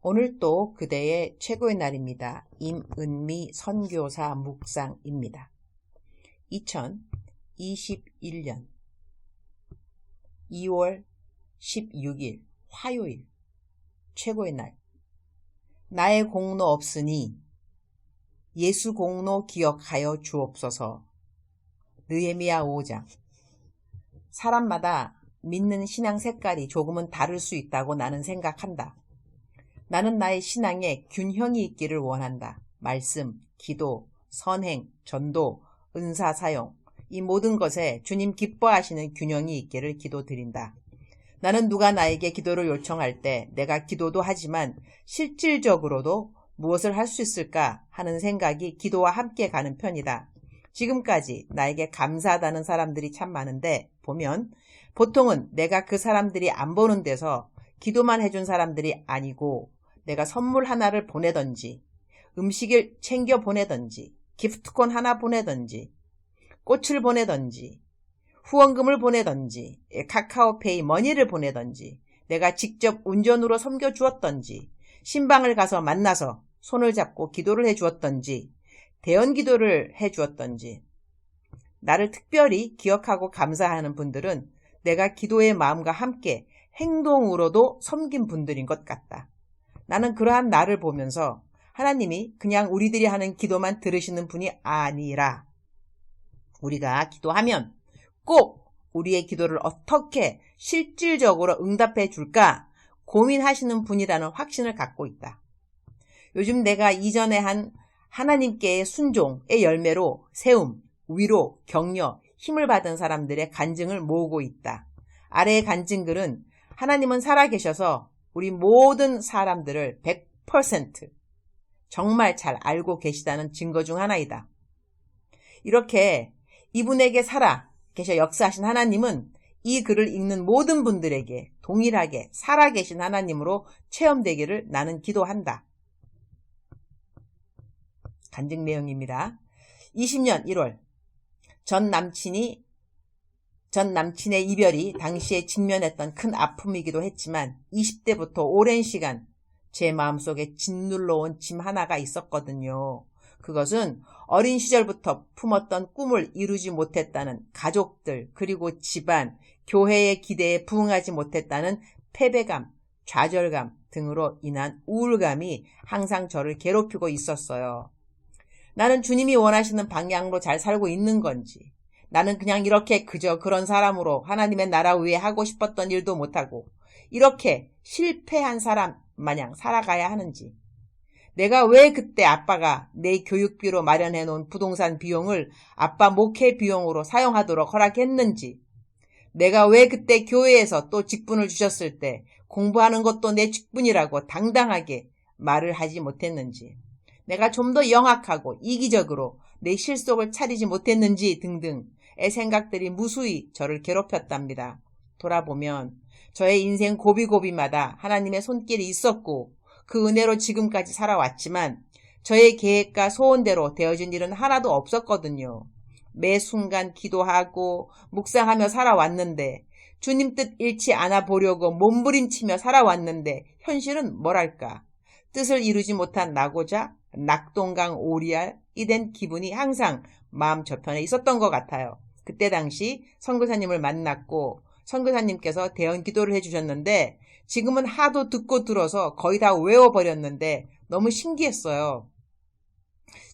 오늘 또 그대의 최고의 날입니다. 임은미 선교사 묵상입니다. 2021년 2월 16일 화요일 최고의 날. 나의 공로 없으니 예수 공로 기억하여 주옵소서. 느헤미야 5장. 사람마다 믿는 신앙 색깔이 조금은 다를 수 있다고 나는 생각한다. 나는 나의 신앙에 균형이 있기를 원한다. 말씀, 기도, 선행, 전도, 은사 사용, 이 모든 것에 주님 기뻐하시는 균형이 있기를 기도드린다. 나는 누가 나에게 기도를 요청할 때 내가 기도도 하지만 실질적으로도 무엇을 할 수 있을까 하는 생각이 기도와 함께 가는 편이다. 지금까지 나에게 감사하다는 사람들이 참 많은데 보면 보통은 내가 그 사람들이 안 보는 데서 기도만 해준 사람들이 아니고 내가 선물 하나를 보내든지 음식을 챙겨 보내든지 기프트콘 하나 보내든지 꽃을 보내든지 후원금을 보내든지 카카오페이 머니를 보내든지 내가 직접 운전으로 섬겨주었든지 신방을 가서 만나서 손을 잡고 기도를 해주었든지 대언기도를 해주었든지 나를 특별히 기억하고 감사하는 분들은 내가 기도의 마음과 함께 행동으로도 섬긴 분들인 것 같다. 나는 그러한 나를 보면서 하나님이 그냥 우리들이 하는 기도만 들으시는 분이 아니라 우리가 기도하면 꼭 우리의 기도를 어떻게 실질적으로 응답해 줄까 고민하시는 분이라는 확신을 갖고 있다. 요즘 내가 이전에 한 하나님께의 순종의 열매로 세움, 위로, 격려, 힘을 받은 사람들의 간증을 모으고 있다. 아래의 간증글은 하나님은 살아계셔서 우리 모든 사람들을 100% 정말 잘 알고 계시다는 증거 중 하나이다. 이렇게 이분에게 살아계셔 역사하신 하나님은 이 글을 읽는 모든 분들에게 동일하게 살아계신 하나님으로 체험되기를 나는 기도한다. 간증 내용입니다. 20년 1월 전 남친의 이별이 당시에 직면했던 큰 아픔이기도 했지만 20대부터 오랜 시간 제 마음속에 짓눌러온 짐 하나가 있었거든요. 그것은 어린 시절부터 품었던 꿈을 이루지 못했다는 가족들 그리고 집안, 교회의 기대에 부응하지 못했다는 패배감, 좌절감 등으로 인한 우울감이 항상 저를 괴롭히고 있었어요. 나는 주님이 원하시는 방향으로 잘 살고 있는 건지 나는 그냥 이렇게 그저 그런 사람으로 하나님의 나라 위에 하고 싶었던 일도 못하고 이렇게 실패한 사람 마냥 살아가야 하는지 내가 왜 그때 아빠가 내 교육비로 마련해 놓은 부동산 비용을 아빠 목회 비용으로 사용하도록 허락했는지 내가 왜 그때 교회에서 또 직분을 주셨을 때 공부하는 것도 내 직분이라고 당당하게 말을 하지 못했는지 내가 좀 더 영악하고 이기적으로 내 실속을 차리지 못했는지 등등의 생각들이 무수히 저를 괴롭혔답니다. 돌아보면 저의 인생 고비고비마다 하나님의 손길이 있었고 그 은혜로 지금까지 살아왔지만 저의 계획과 소원대로 되어진 일은 하나도 없었거든요. 매 순간 기도하고 묵상하며 살아왔는데 주님 뜻 잃지 않아 보려고 몸부림치며 살아왔는데 현실은 뭐랄까 뜻을 이루지 못한 나고자 낙동강 오리알이 된 기분이 항상 마음 저편에 있었던 것 같아요. 그때 당시 선교사님을 만났고 선교사님께서 대언 기도를 해주셨는데 지금은 하도 듣고 들어서 거의 다 외워버렸는데 너무 신기했어요.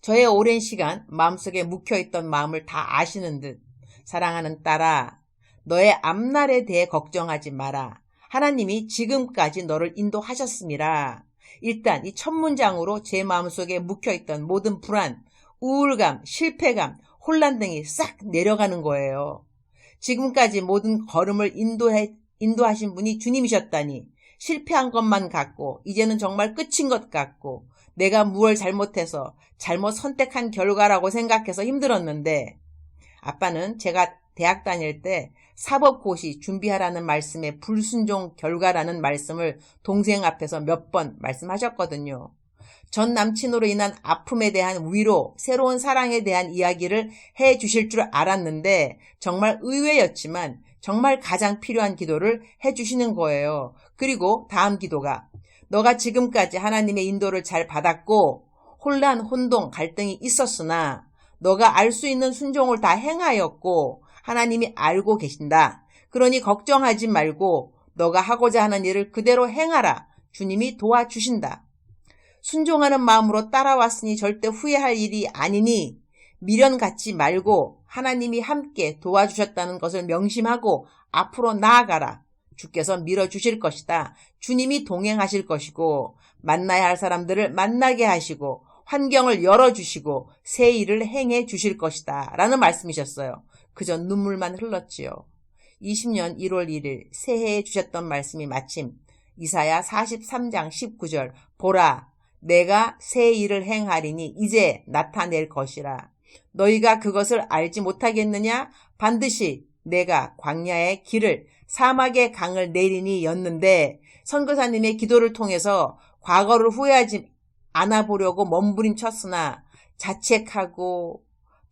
저의 오랜 시간 마음속에 묵혀있던 마음을 다 아시는 듯 사랑하는 딸아 너의 앞날에 대해 걱정하지 마라. 하나님이 지금까지 너를 인도하셨습니다. 일단 이 첫 문장으로 제 마음속에 묵혀있던 모든 불안, 우울감, 실패감, 혼란 등이 싹 내려가는 거예요. 지금까지 모든 걸음을 인도하신 분이 주님이셨다니 실패한 것만 같고 이제는 정말 끝인 것 같고 내가 무엇을 잘못해서 잘못 선택한 결과라고 생각해서 힘들었는데 아빠는 제가 대학 다닐 때 사법고시 준비하라는 말씀에 불순종 결과라는 말씀을 동생 앞에서 몇 번 말씀하셨거든요. 전 남친으로 인한 아픔에 대한 위로, 새로운 사랑에 대한 이야기를 해 주실 줄 알았는데 정말 의외였지만 정말 가장 필요한 기도를 해 주시는 거예요. 그리고 다음 기도가 너가 지금까지 하나님의 인도를 잘 받았고 혼란, 혼동, 갈등이 있었으나 너가 알 수 있는 순종을 다 행하였고 하나님이 알고 계신다. 그러니 걱정하지 말고 너가 하고자 하는 일을 그대로 행하라. 주님이 도와주신다. 순종하는 마음으로 따라왔으니 절대 후회할 일이 아니니 미련 갖지 말고 하나님이 함께 도와주셨다는 것을 명심하고 앞으로 나아가라. 주께서 밀어주실 것이다. 주님이 동행하실 것이고 만나야 할 사람들을 만나게 하시고 환경을 열어주시고 새 일을 행해 주실 것이다. 라는 말씀이셨어요. 그저 눈물만 흘렀지요. 20년 1월 1일 새해에 주셨던 말씀이 마침 이사야 43장 19절 보라 내가 새 일을 행하리니 이제 나타낼 것이라. 너희가 그것을 알지 못하겠느냐? 반드시 내가 광야의 길을 사막의 강을 내리니 였는데 선교사님의 기도를 통해서 과거를 후회하지 않아 보려고 몸부림쳤으나 자책하고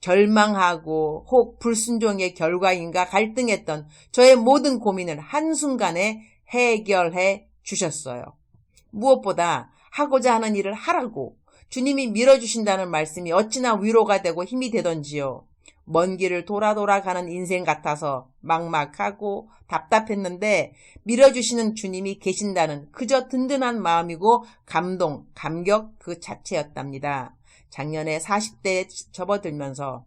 절망하고 혹 불순종의 결과인가 갈등했던 저의 모든 고민을 한순간에 해결해 주셨어요. 무엇보다 하고자 하는 일을 하라고 주님이 밀어주신다는 말씀이 어찌나 위로가 되고 힘이 되던지요. 먼 길을 돌아가는 인생 같아서 막막하고 답답했는데 밀어주시는 주님이 계신다는 그저 든든한 마음이고 감동, 감격 그 자체였답니다. 작년에 40대에 접어들면서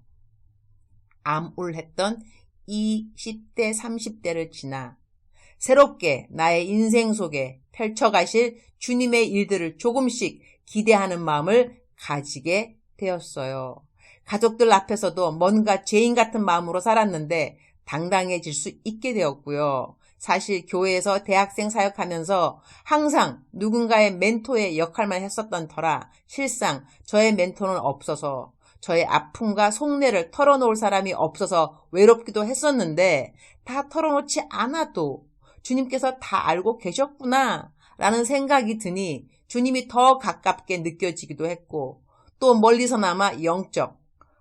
암울했던 20대, 30대를 지나 새롭게 나의 인생 속에 펼쳐가실 주님의 일들을 조금씩 기대하는 마음을 가지게 되었어요. 가족들 앞에서도 뭔가 죄인 같은 마음으로 살았는데 당당해질 수 있게 되었고요. 사실 교회에서 대학생 사역하면서 항상 누군가의 멘토의 역할만 했었던 터라 실상 저의 멘토는 없어서 저의 아픔과 속내를 털어놓을 사람이 없어서 외롭기도 했었는데 다 털어놓지 않아도 주님께서 다 알고 계셨구나 라는 생각이 드니 주님이 더 가깝게 느껴지기도 했고 또 멀리서나마 영적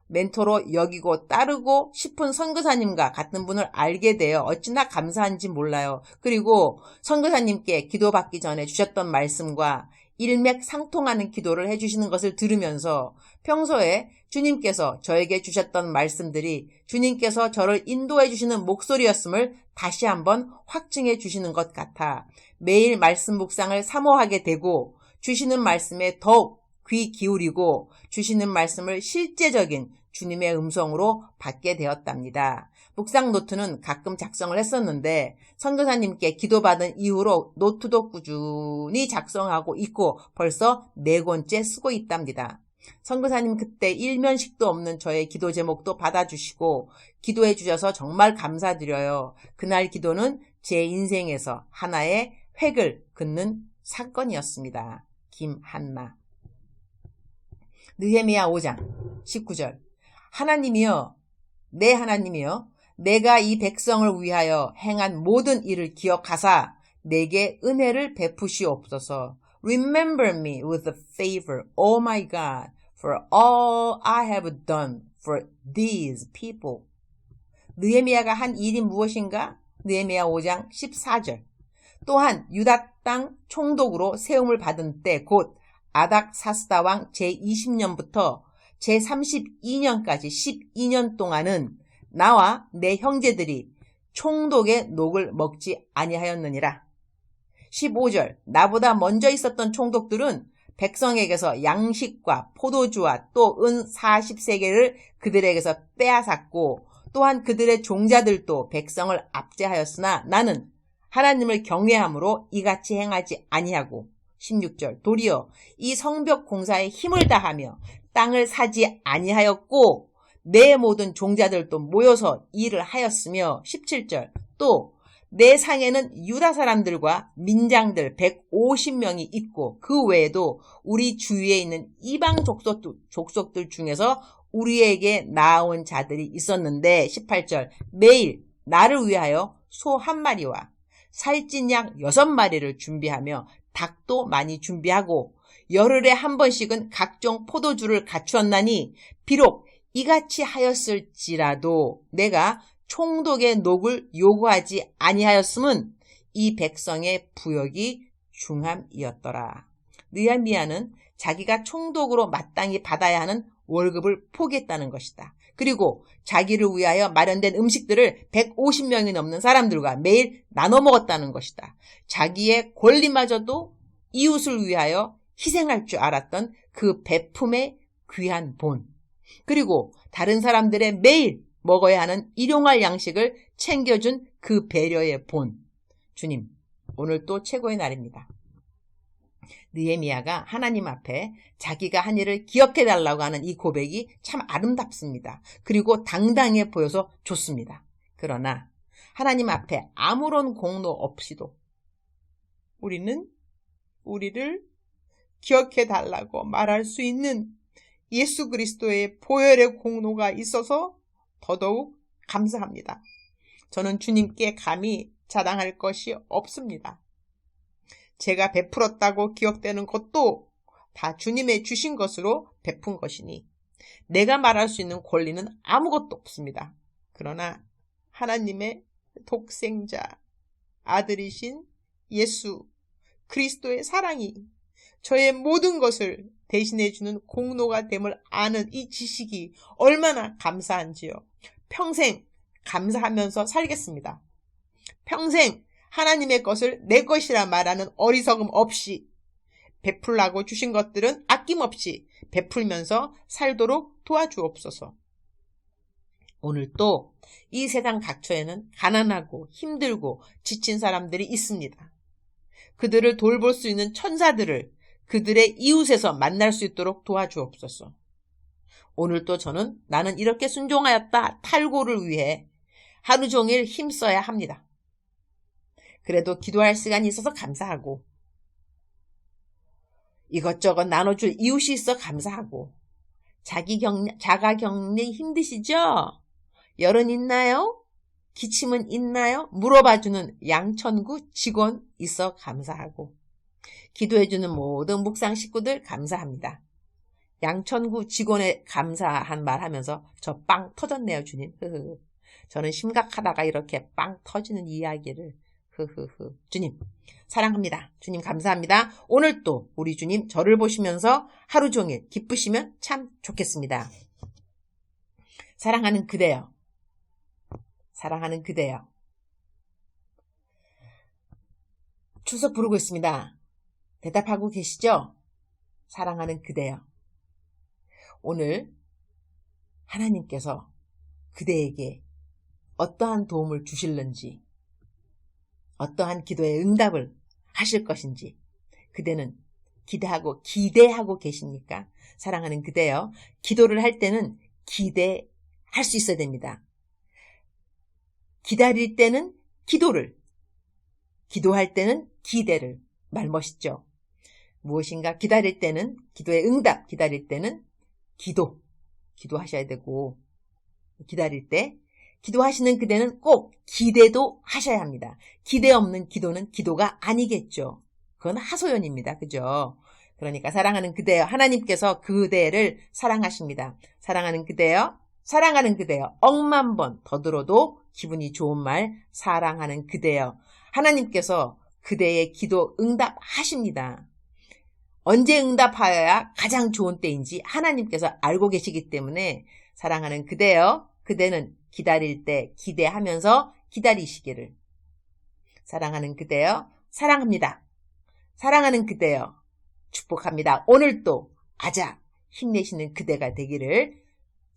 멘토로 여기고 따르고 싶은 선교사님과 같은 분을 알게 되어 어찌나 감사한지 몰라요. 그리고 선교사님께 기도받기 전에 주셨던 말씀과 일맥상통하는 기도를 해주시는 것을 들으면서 평소에 주님께서 저에게 주셨던 말씀들이 주님께서 저를 인도해 주시는 목소리였음을 다시 한번 확증해 주시는 것 같아 매일 말씀 묵상을 사모하게 되고 주시는 말씀에 더욱 귀 기울이고 주시는 말씀을 실제적인 주님의 음성으로 받게 되었답니다. 묵상 노트는 가끔 작성을 했었는데 선교사님께 기도받은 이후로 노트도 꾸준히 작성하고 있고 벌써 4권째 쓰고 있답니다. 선교사님 그때 일면식도 없는 저의 기도 제목도 받아주시고 기도해 주셔서 정말 감사드려요. 그날 기도는 제 인생에서 하나의 획을 긋는 사건이었습니다. 김한나. 느헤미야 5장 19절 하나님이여 내 하나님이여 내가 이 백성을 위하여 행한 모든 일을 기억하사 내게 은혜를 베푸시옵소서. Remember me with favor, O my God, for all I have done for these people. 느헤미야가 한 일이 무엇인가? 느헤미야 5장 14절 또한 유다 땅 총독으로 세움을 받은 때 곧 아닥사스다 왕 제20년부터 제32년까지 12년 동안은 나와 내 형제들이 총독의 녹을 먹지 아니하였느니라. 15절 나보다 먼저 있었던 총독들은 백성에게서 양식과 포도주와 또 은 40세겔을 그들에게서 빼앗았고 또한 그들의 종자들도 백성을 압제하였으나 나는 하나님을 경외함으로 이같이 행하지 아니하고 16절 도리어 이 성벽 공사에 힘을 다하며 땅을 사지 아니하였고 내 모든 종자들도 모여서 일을 하였으며 17절 또 내 상에는 유다 사람들과 민장들 150명이 있고 그 외에도 우리 주위에 있는 이방 족속들 중에서 우리에게 나아온 자들이 있었는데 18절 매일 나를 위하여 소 1마리와 살찐 양 6마리를 준비하며 닭도 많이 준비하고 열흘에 한 번씩은 각종 포도주를 갖추었나니 비록 이같이 하였을지라도 내가 총독의 녹을 요구하지 아니하였음은 이 백성의 부역이 중함이었더라. 느헤미야는 자기가 총독으로 마땅히 받아야 하는 월급을 포기했다는 것이다. 그리고 자기를 위하여 마련된 음식들을 150명이 넘는 사람들과 매일 나눠 먹었다는 것이다. 자기의 권리마저도 이웃을 위하여 희생할 줄 알았던 그 베품의 귀한 본. 그리고 다른 사람들의 매일 먹어야 하는 일용할 양식을 챙겨준 그 배려의 본. 주님, 오늘 또 최고의 날입니다. 느헤미야가 하나님 앞에 자기가 한 일을 기억해달라고 하는 이 고백이 참 아름답습니다. 그리고 당당해 보여서 좋습니다. 그러나 하나님 앞에 아무런 공로 없이도 우리를 기억해달라고 말할 수 있는 예수 그리스도의 보혈의 공로가 있어서 더더욱 감사합니다. 저는 주님께 감히 자랑할 것이 없습니다. 제가 베풀었다고 기억되는 것도 다 주님의 주신 것으로 베푼 것이니 내가 말할 수 있는 권리는 아무것도 없습니다. 그러나 하나님의 독생자 아들이신 예수 그리스도의 사랑이 저의 모든 것을 대신해 주는 공로가 됨을 아는 이 지식이 얼마나 감사한지요. 평생 감사하면서 살겠습니다. 평생 하나님의 것을 내 것이라 말하는 어리석음 없이 베풀라고 주신 것들은 아낌없이 베풀면서 살도록 도와주옵소서. 오늘 또 이 세상 각처에는 가난하고 힘들고 지친 사람들이 있습니다. 그들을 돌볼 수 있는 천사들을 그들의 이웃에서 만날 수 있도록 도와주옵소서. 오늘 또 저는 나는 이렇게 순종하였다 탈고를 위해 하루 종일 힘써야 합니다. 그래도 기도할 시간이 있어서 감사하고 이것저것 나눠줄 이웃이 있어 감사하고 자가 격리 힘드시죠? 열은 있나요? 기침은 있나요? 물어봐주는 양천구 직원 있어 감사하고 기도해주는 모든 묵상 식구들 감사합니다. 양천구 직원에 감사한 말 하면서 저 빵 터졌네요, 주님. 저는 심각하다가 이렇게 빵 터지는 이야기를 주님 사랑합니다. 주님 감사합니다. 오늘 또 우리 주님 저를 보시면서 하루 종일 기쁘시면 참 좋겠습니다. 사랑하는 그대여. 사랑하는 그대여. 추석 부르고 있습니다. 대답하고 계시죠? 사랑하는 그대여. 오늘 하나님께서 그대에게 어떠한 도움을 주실는지 어떠한 기도의 응답을 하실 것인지 그대는 기대하고 계십니까? 사랑하는 그대여. 기도를 할 때는 기대할 수 있어야 됩니다. 기다릴 때는 기도를, 기도할 때는 기대를. 말 멋있죠? 무엇인가 기다릴 때는 기도의 응답, 기다릴 때는 기도하셔야 되고 기다릴 때 기도하시는 그대는 꼭 기대도 하셔야 합니다. 기대 없는 기도는 기도가 아니겠죠. 그건 하소연입니다. 그죠? 그러니까 사랑하는 그대여. 하나님께서 그대를 사랑하십니다. 사랑하는 그대여. 사랑하는 그대여. 억만 번 더 들어도 기분이 좋은 말 사랑하는 그대여. 하나님께서 그대의 기도 응답하십니다. 언제 응답하여야 가장 좋은 때인지 하나님께서 알고 계시기 때문에 사랑하는 그대여. 그대는 기다릴 때 기대하면서 기다리시기를. 사랑하는 그대여. 사랑합니다. 사랑하는 그대여. 축복합니다. 오늘도 아자 힘내시는 그대가 되기를.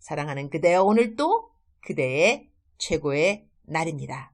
사랑하는 그대여. 오늘도 그대의 최고의 날입니다.